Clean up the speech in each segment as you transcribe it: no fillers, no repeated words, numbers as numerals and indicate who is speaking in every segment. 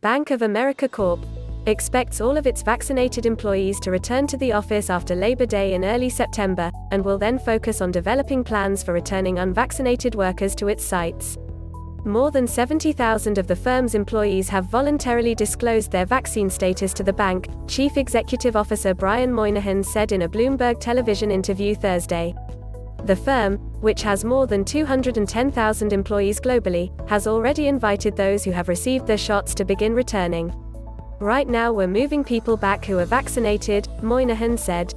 Speaker 1: Bank of America Corp. expects all of its vaccinated employees to return to the office after Labor Day in early September, and will then focus on developing plans for returning unvaccinated workers to its sites. More than 70,000 of the firm's employees have voluntarily disclosed their vaccine status to the bank, Chief Executive Officer Brian Moynihan said in a Bloomberg Television interview Thursday. The firm, which has more than 210,000 employees globally, has already invited those who have received their shots to begin returning. Right now we're moving people back who are vaccinated, Moynihan said.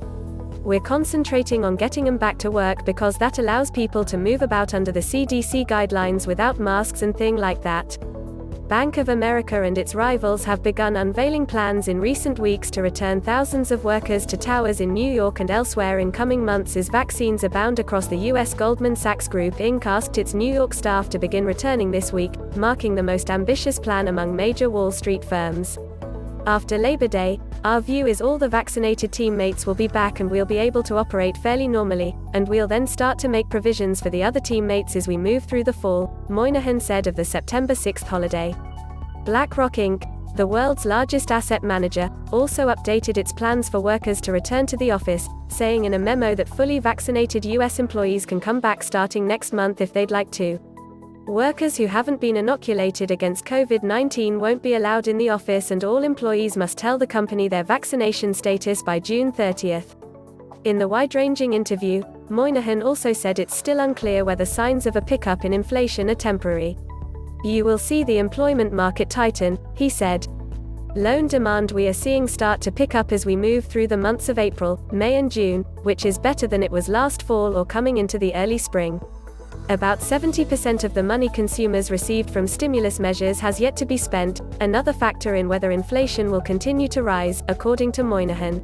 Speaker 1: We're concentrating on getting them back to work because that allows people to move about under the CDC guidelines without masks and things like that. Bank of America and its rivals have begun unveiling plans in recent weeks to return thousands of workers to towers in New York and elsewhere in coming months as vaccines abound across the U.S. Goldman Sachs Group Inc. asked its New York staff to begin returning this week, marking the most ambitious plan among major Wall Street firms. After Labor Day, our view is all the vaccinated teammates will be back and we'll be able to operate fairly normally, and we'll then start to make provisions for the other teammates as we move through the fall, Moynihan said of the September 6 holiday. BlackRock Inc., the world's largest asset manager, also updated its plans for workers to return to the office, saying in a memo that fully vaccinated U.S. employees can come back starting next month if they'd like to. Workers who haven't been inoculated against COVID-19 won't be allowed in the office, and all employees must tell the company their vaccination status by June 30th. In the wide-ranging interview, Moynihan also said it's still unclear whether signs of a pickup in inflation are temporary. You will see the employment market tighten, he said. Loan demand we are seeing start to pick up as we move through the months of April, May and June, which is better than it was last fall or coming into the early spring. About 70% of the money consumers received from stimulus measures has yet to be spent, another factor in whether inflation will continue to rise, according to Moynihan.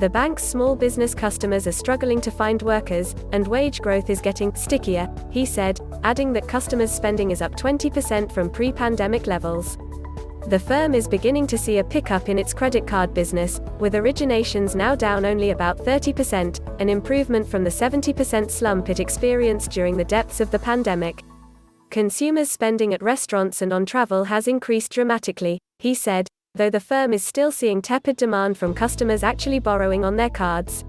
Speaker 1: The bank's small business customers are struggling to find workers, and wage growth is getting stickier, he said, adding that customers' spending is up 20% from pre-pandemic levels. The firm is beginning to see a pickup in its credit card business, with originations now down only about 30%, an improvement from the 70% slump it experienced during the depths of the pandemic. Consumers' spending at restaurants and on travel has increased dramatically, he said, though the firm is still seeing tepid demand from customers actually borrowing on their cards.